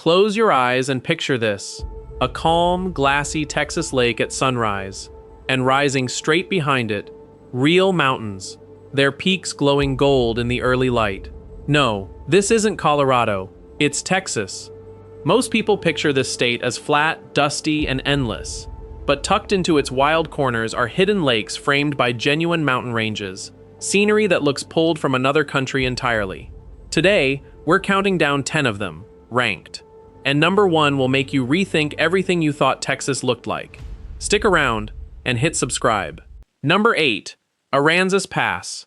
Close your eyes and picture this: a calm, glassy Texas lake at sunrise, and rising straight behind it, real mountains, their peaks glowing gold in the early light. No, this isn't Colorado, it's Texas. Most people picture this state as flat, dusty, and endless, but tucked into its wild corners are hidden lakes framed by genuine mountain ranges, scenery that looks pulled from another country entirely. Today, we're counting down 10 of them, ranked. And number 1 will make you rethink everything you thought Texas looked like. Stick around and hit subscribe. Number 8, Aransas Pass.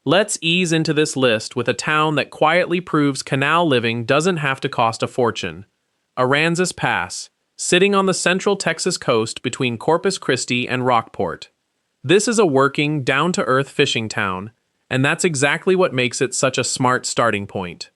Let's ease into this list with a town that quietly proves canal living doesn't have to cost a fortune. Aransas Pass, sitting on the central Texas coast between Corpus Christi and Rockport. This is a working, down-to-earth fishing town, and that's exactly what makes it such a smart starting point.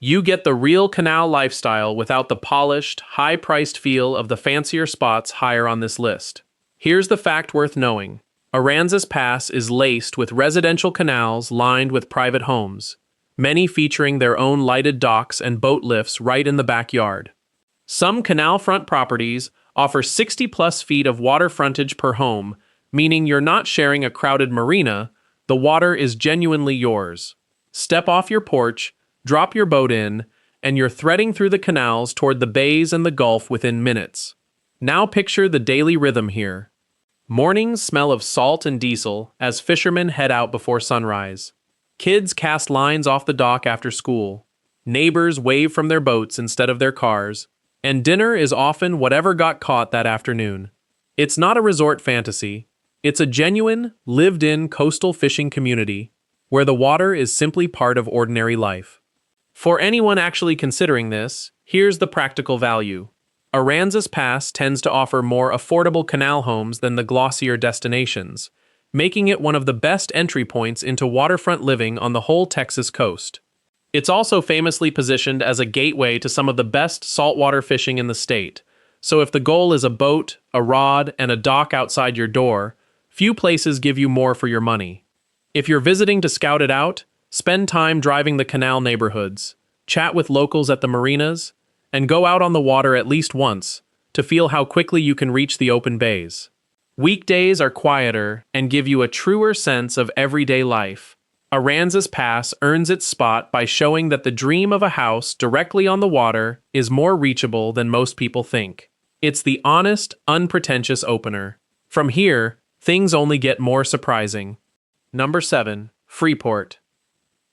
You get the real canal lifestyle without the polished, high-priced feel of the fancier spots higher on this list. Here's the fact worth knowing. Aransas Pass is laced with residential canals lined with private homes, many featuring their own lighted docks and boat lifts right in the backyard. Some canal front properties offer 60-plus feet of water frontage per home, meaning you're not sharing a crowded marina, the water is genuinely yours. Step off your porch, drop your boat in, and you're threading through the canals toward the bays and the Gulf within minutes. Now picture the daily rhythm here. Mornings smell of salt and diesel as fishermen head out before sunrise. Kids cast lines off the dock after school. Neighbors wave from their boats instead of their cars. And dinner is often whatever got caught that afternoon. It's not a resort fantasy. It's a genuine, lived-in coastal fishing community where the water is simply part of ordinary life. For anyone actually considering this, here's the practical value. Aransas Pass tends to offer more affordable canal homes than the glossier destinations, making it one of the best entry points into waterfront living on the whole Texas coast. It's also famously positioned as a gateway to some of the best saltwater fishing in the state, so if the goal is a boat, a rod, and a dock outside your door, few places give you more for your money. If you're visiting to scout it out, spend time driving the canal neighborhoods, chat with locals at the marinas, and go out on the water at least once to feel how quickly you can reach the open bays. Weekdays are quieter and give you a truer sense of everyday life. Aransas Pass earns its spot by showing that the dream of a house directly on the water is more reachable than most people think. It's the honest, unpretentious opener. From here, things only get more surprising. Number 7, Freeport.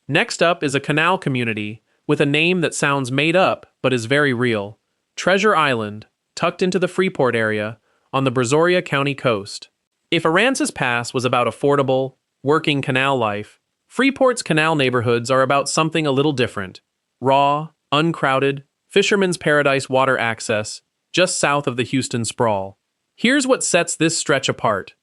Next up is a canal community with a name that sounds made up but is very real. Treasure Island, tucked into the Freeport area on the Brazoria County coast. If Aransas Pass was about affordable, working canal life, Freeport's canal neighborhoods are about something a little different. Raw, uncrowded, fisherman's paradise water access, just south of the Houston sprawl. Here's what sets this stretch apart.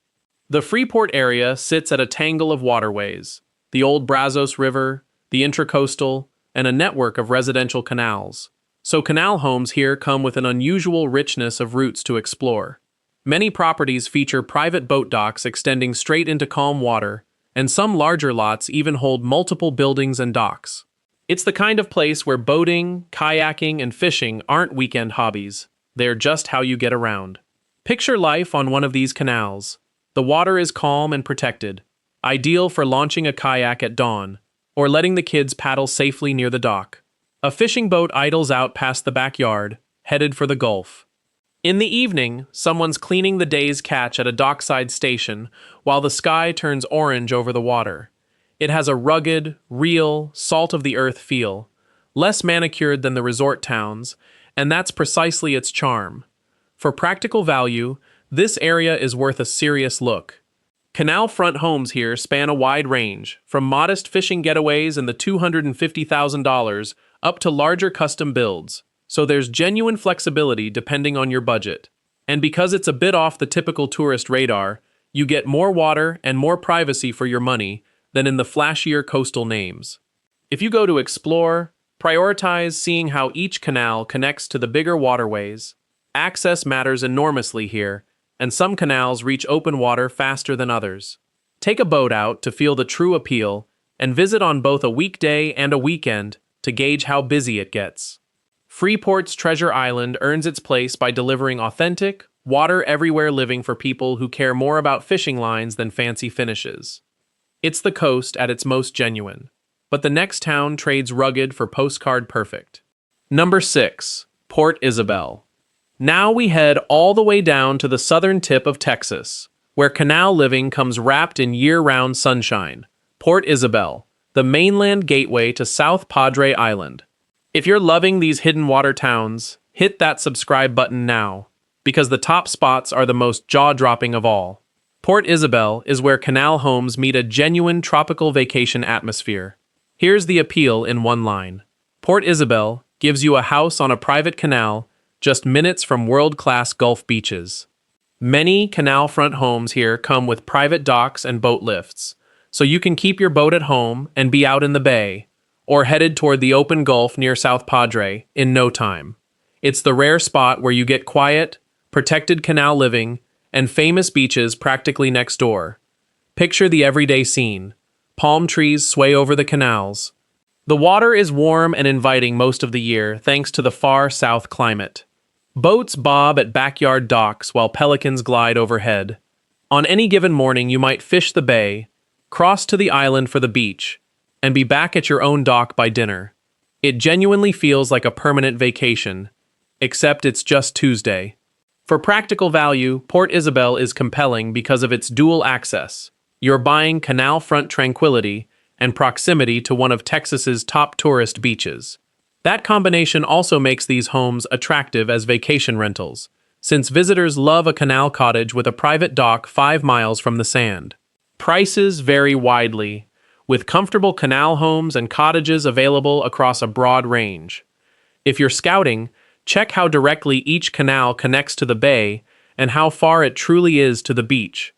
The Freeport area sits at a tangle of waterways: the old Brazos River, the Intracoastal, and a network of residential canals. So canal homes here come with an unusual richness of routes to explore. Many properties feature private boat docks extending straight into calm water, and some larger lots even hold multiple buildings and docks. It's the kind of place where boating, kayaking, and fishing aren't weekend hobbies. They're just how you get around. Picture life on one of these canals. The water is calm and protected, ideal for launching a kayak at dawn, or letting the kids paddle safely near the dock. A fishing boat idles out past the backyard, headed for the Gulf. In the evening, someone's cleaning the day's catch at a dockside station while the sky turns orange over the water. It has a rugged, real, salt-of-the-earth feel, less manicured than the resort towns, and that's precisely its charm. For practical value, this area is worth a serious look. Canal front homes here span a wide range, from modest fishing getaways in the $250,000 up to larger custom builds, so there's genuine flexibility depending on your budget. And because it's a bit off the typical tourist radar, you get more water and more privacy for your money than in the flashier coastal names. If you go to explore, prioritize seeing how each canal connects to the bigger waterways. Access matters enormously here, and some canals reach open water faster than others. Take a boat out to feel the true appeal, and visit on both a weekday and a weekend to gauge how busy it gets. Freeport's Treasure Island earns its place by delivering authentic, water-everywhere living for people who care more about fishing lines than fancy finishes. It's the coast at its most genuine, but the next town trades rugged for postcard perfect. Number 6. Port Isabel. Now we head all the way down to the southern tip of Texas, where canal living comes wrapped in year-round sunshine. Port Isabel, the mainland gateway to South Padre Island. If you're loving these hidden water towns, hit that subscribe button now, because the top spots are the most jaw-dropping of all. Port Isabel is where canal homes meet a genuine tropical vacation atmosphere. Here's the appeal in one line. Port Isabel gives you a house on a private canal just minutes from world-class Gulf beaches. Many canal-front homes here come with private docks and boat lifts, so you can keep your boat at home and be out in the bay, or headed toward the open Gulf near South Padre in no time. It's the rare spot where you get quiet, protected canal living, and famous beaches practically next door. Picture the everyday scene. Palm trees sway over the canals. The water is warm and inviting most of the year thanks to the far south climate. Boats bob at backyard docks while pelicans glide overhead. On any given morning, you might fish the bay, cross to the island for the beach, and be back at your own dock by dinner. It genuinely feels like a permanent vacation, except it's just Tuesday. For practical value, Port Isabel is compelling because of its dual access. You're buying canal front tranquility and proximity to one of Texas's top tourist beaches. That combination also makes these homes attractive as vacation rentals, since visitors love a canal cottage with a private dock 5 miles from the sand. Prices vary widely, with comfortable canal homes and cottages available across a broad range. If you're scouting, check how directly each canal connects to the bay and how far it truly is to the beach.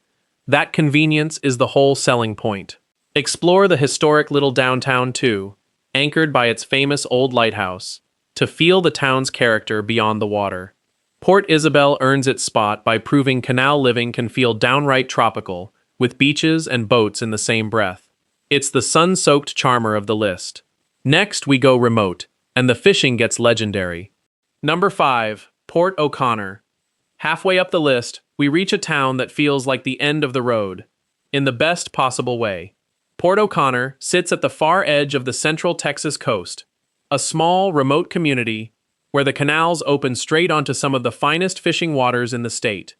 That convenience is the whole selling point. Explore the historic little downtown too, anchored by its famous old lighthouse, to feel the town's character beyond the water. Port Isabel earns its spot by proving canal living can feel downright tropical, with beaches and boats in the same breath. It's the sun-soaked charmer of the list. Next, we go remote, and the fishing gets legendary. Number 5. Port O'Connor. Halfway up the list, we reach a town that feels like the end of the road, in the best possible way. Port O'Connor sits at the far edge of the central Texas coast, a small, remote community where the canals open straight onto some of the finest fishing waters in the state.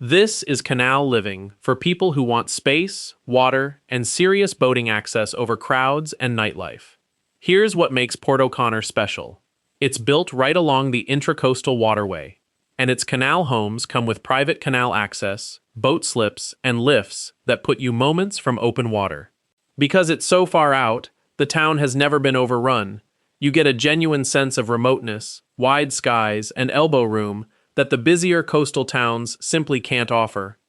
This is canal living for people who want space, water, and serious boating access over crowds and nightlife. Here's what makes Port O'Connor special. It's built right along the intracoastal waterway, and its canal homes come with private canal access, boat slips, and lifts that put you moments from open water. Because it's so far out, the town has never been overrun. You get a genuine sense of remoteness, wide skies, and elbow room that the busier coastal towns simply can't offer.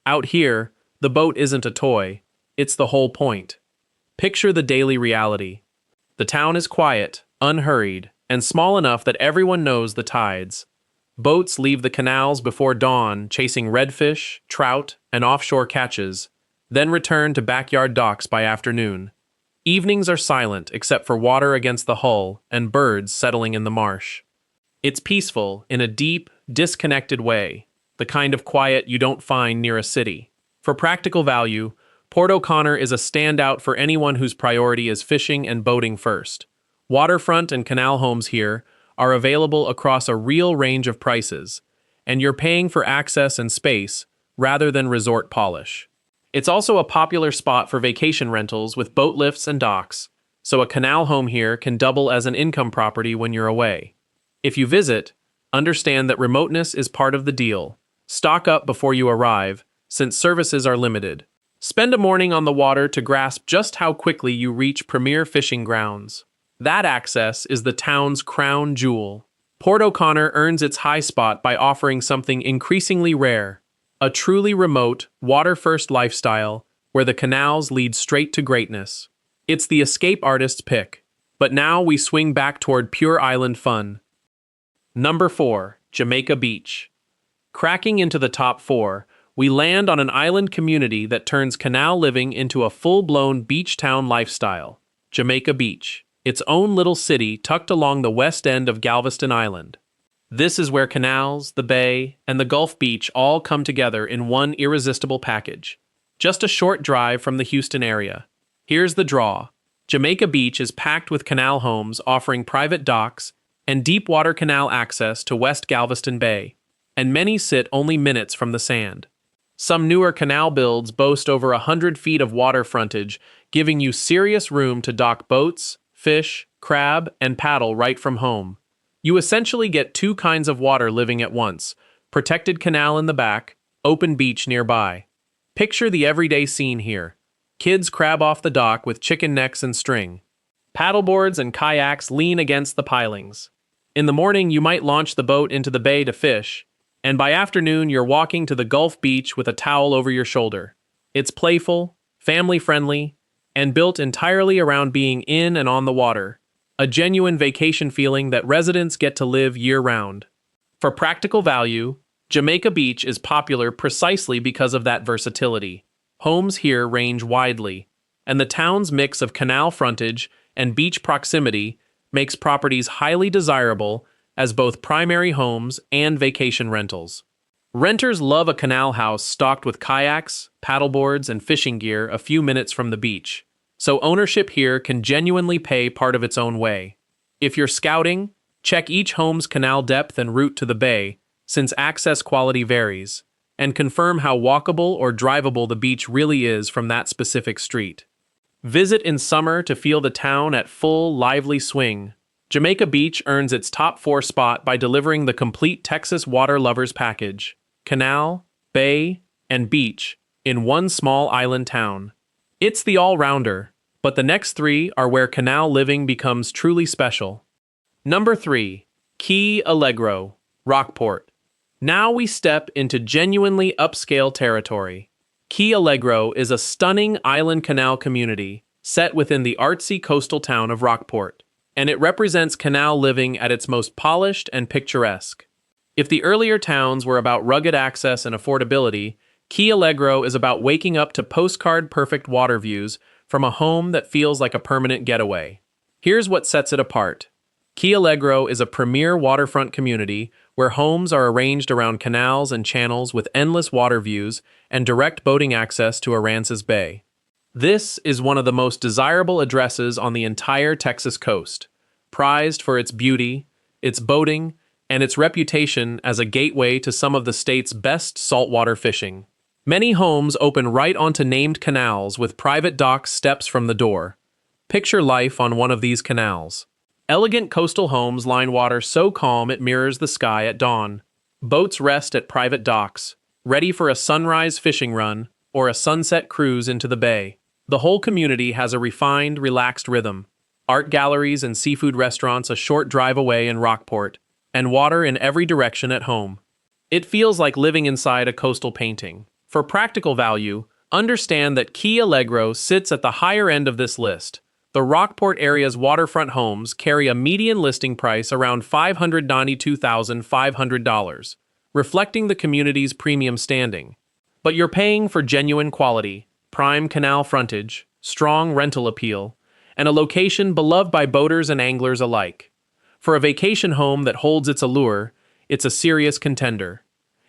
Out here, the boat isn't a toy, it's the whole point. Picture the daily reality. The town is quiet, unhurried, and small enough that everyone knows the tides. Boats leave the canals before dawn, chasing redfish, trout, and offshore catches, then return to backyard docks by afternoon. Evenings are silent except for water against the hull and birds settling in the marsh. It's peaceful in a deep, disconnected way, the kind of quiet you don't find near a city. For practical value, Port O'Connor is a standout for anyone whose priority is fishing and boating first. Waterfront and canal homes here are available across a real range of prices, and you're paying for access and space rather than resort polish. It's also a popular spot for vacation rentals with boat lifts and docks, so a canal home here can double as an income property when you're away. If you visit, understand that remoteness is part of the deal. Stock up before you arrive, since services are limited. Spend a morning on the water to grasp just how quickly you reach premier fishing grounds. That access is the town's crown jewel. Port O'Connor earns its high spot by offering something increasingly rare: a truly remote, water-first lifestyle where the canals lead straight to greatness. It's the escape artist's pick. But now we swing back toward pure island fun. Number 4. Jamaica Beach. Cracking into the top 4, we land on an island community that turns canal living into a full-blown beach town lifestyle. Jamaica Beach. its own little city tucked along the west end of Galveston Island. This is where canals, the bay, and the Gulf Beach all come together in one irresistible package. Just a short drive from the Houston area. Here's the draw. Jamaica Beach is packed with canal homes offering private docks and deep water canal access to West Galveston Bay, and many sit only minutes from the sand. Some newer canal builds boast over 100 feet of water frontage, giving you serious room to dock boats, fish, crab, and paddle right from home. You essentially get two kinds of water living at once: protected canal in the back, open beach nearby. Picture the everyday scene here. Kids crab off the dock with chicken necks and string. Paddleboards and kayaks lean against the pilings. In the morning, you might launch the boat into the bay to fish, and by afternoon, you're walking to the Gulf Beach with a towel over your shoulder. It's playful, family-friendly, and built entirely around being in and on the water. A genuine vacation feeling that residents get to live year-round. For practical value, Jamaica Beach is popular precisely because of that versatility. Homes here range widely, and the town's mix of canal frontage and beach proximity makes properties highly desirable as both primary homes and vacation rentals. Renters love a canal house stocked with kayaks, paddleboards, and fishing gear a few minutes from the beach, so ownership here can genuinely pay part of its own way. If you're scouting, check each home's canal depth and route to the bay, since access quality varies, and confirm how walkable or drivable the beach really is from that specific street. Visit in summer to feel the town at full, lively swing. Jamaica Beach earns its top 4 spot by delivering the complete Texas water lovers package: canal, bay, and beach in one small island town. It's the all-rounder, but the next 3 are where canal living becomes truly special. Number 3. Key Allegro, Rockport. Now we step into genuinely upscale territory. Key Allegro is a stunning island canal community set within the artsy coastal town of Rockport, and it represents canal living at its most polished and picturesque. If the earlier towns were about rugged access and affordability, Key Allegro is about waking up to postcard-perfect water views from a home that feels like a permanent getaway. Here's what sets it apart. Key Allegro is a premier waterfront community where homes are arranged around canals and channels with endless water views and direct boating access to Aransas Bay. This is one of the most desirable addresses on the entire Texas coast, prized for its beauty, its boating, and its reputation as a gateway to some of the state's best saltwater fishing. Many homes open right onto named canals with private dock steps from the door. Picture life on one of these canals. Elegant coastal homes line water so calm it mirrors the sky at dawn. Boats rest at private docks, ready for a sunrise fishing run or a sunset cruise into the bay. The whole community has a refined, relaxed rhythm. Art galleries and seafood restaurants a short drive away in Rockport, and water in every direction at home. It feels like living inside a coastal painting. For practical value, understand that Key Allegro sits at the higher end of this list. The Rockport area's waterfront homes carry a median listing price around $592,500, reflecting the community's premium standing. But you're paying for genuine quality, prime canal frontage, strong rental appeal, and a location beloved by boaters and anglers alike. For a vacation home that holds its allure, it's a serious contender.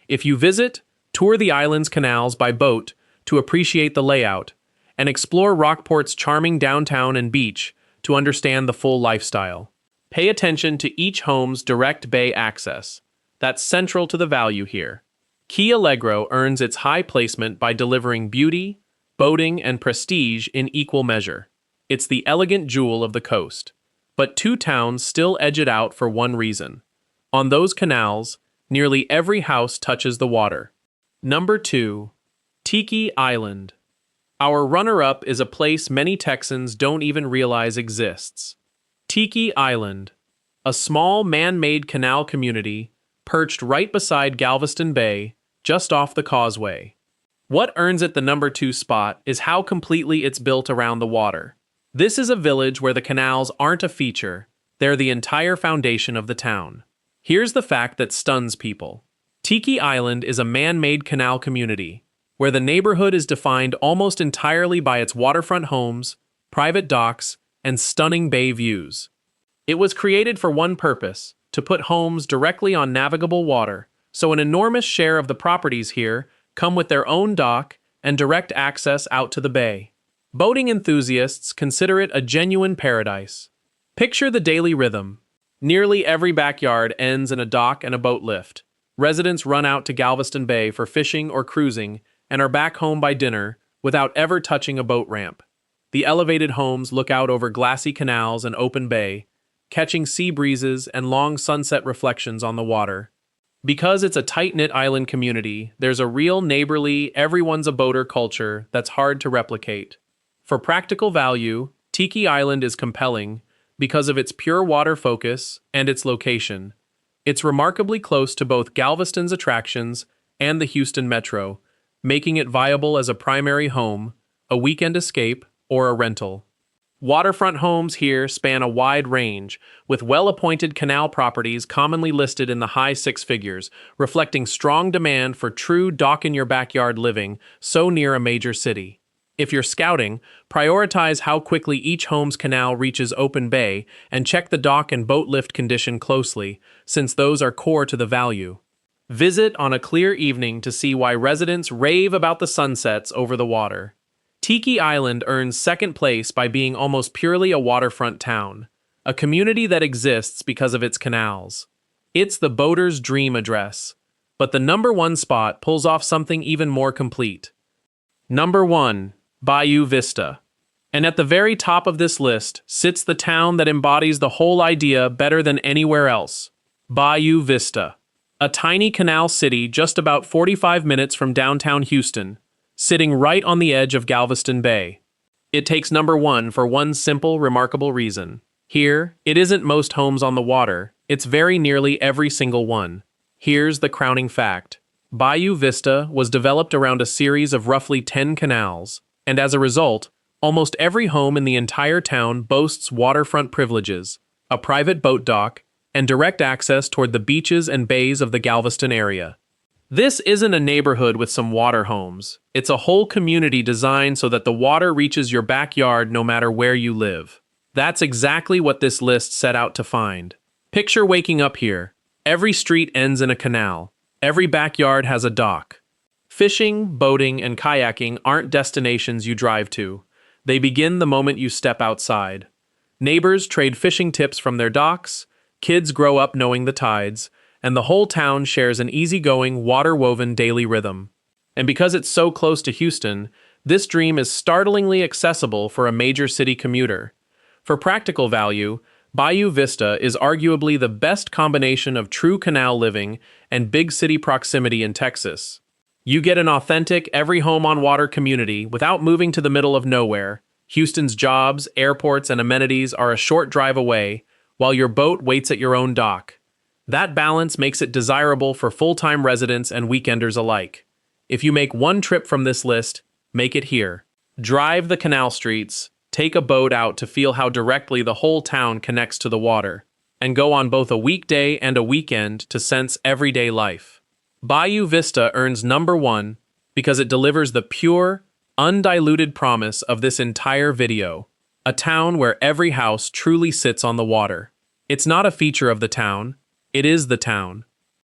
If you visit, tour the island's canals by boat to appreciate the layout, and explore Rockport's charming downtown and beach to understand the full lifestyle. Pay attention to each home's direct bay access. That's central to the value here. Key Allegro earns its high placement by delivering beauty, boating, and prestige in equal measure. It's the elegant jewel of the coast. But 2 towns still edge it out for one reason. On those canals, nearly every house touches the water. Number 2. Tiki Island. Our runner-up is a place many Texans don't even realize exists. Tiki Island, a small man-made canal community perched right beside Galveston Bay, just off the causeway. What earns it the number 2 spot is how completely it's built around the water. This is a village where the canals aren't a feature, they're the entire foundation of the town. Here's the fact that stuns people. Tiki Island is a man-made canal community, where the neighborhood is defined almost entirely by its waterfront homes, private docks, and stunning bay views. It was created for one purpose, to put homes directly on navigable water, so an enormous share of the properties here come with their own dock and direct access out to the bay. Boating enthusiasts consider it a genuine paradise. Picture the daily rhythm. Nearly every backyard ends in a dock and a boat lift. Residents run out to Galveston Bay for fishing or cruising and are back home by dinner without ever touching a boat ramp. The elevated homes look out over glassy canals and open bay, catching sea breezes and long sunset reflections on the water. Because it's a tight-knit island community, there's a real neighborly, everyone's-a-boater culture that's hard to replicate. For practical value, Tiki Island is compelling because of its pure water focus and its location. It's remarkably close to both Galveston's attractions and the Houston Metro, making it viable as a primary home, a weekend escape, or a rental. Waterfront homes here span a wide range, with well-appointed canal properties commonly listed in the high six figures, reflecting strong demand for true dock-in-your-backyard living so near a major city. If you're scouting, prioritize how quickly each home's canal reaches open bay and check the dock and boat lift condition closely, since those are core to the value. Visit on a clear evening to see why residents rave about the sunsets over the water. Tiki Island earns second place by being almost purely a waterfront town, a community that exists because of its canals. It's the boater's dream address, but the number one spot pulls off something even more complete. Number 1. Bayou Vista. And at the very top of this list sits the town that embodies the whole idea better than anywhere else. Bayou Vista. A tiny canal city just about 45 minutes from downtown Houston, sitting right on the edge of Galveston Bay. It takes number 1 for one simple, remarkable reason. Here, it isn't most homes on the water, it's very nearly every single one. Here's the crowning fact. Bayou Vista was developed around a series of roughly 10 canals, and as a result, almost every home in the entire town boasts waterfront privileges, a private boat dock, and direct access toward the beaches and bays of the Galveston area. This isn't a neighborhood with some water homes. It's a whole community designed so that the water reaches your backyard no matter where you live. That's exactly what this list set out to find. Picture waking up here. Every street ends in a canal. Every backyard has a dock. Fishing, boating, and kayaking aren't destinations you drive to. They begin the moment you step outside. Neighbors trade fishing tips from their docks, kids grow up knowing the tides, and the whole town shares an easygoing, water-woven daily rhythm. And because it's so close to Houston, this dream is startlingly accessible for a major city commuter. For practical value, Bayou Vista is arguably the best combination of true canal living and big city proximity in Texas. You get an authentic, every-home-on-water community without moving to the middle of nowhere. Houston's jobs, airports, and amenities are a short drive away, while your boat waits at your own dock. That balance makes it desirable for full-time residents and weekenders alike. If you make one trip from this list, make it here. Drive the canal streets, take a boat out to feel how directly the whole town connects to the water, and go on both a weekday and a weekend to sense everyday life. Bayou Vista earns number 1 because it delivers the pure, undiluted promise of this entire video, a town where every house truly sits on the water. It's not a feature of the town, it is the town.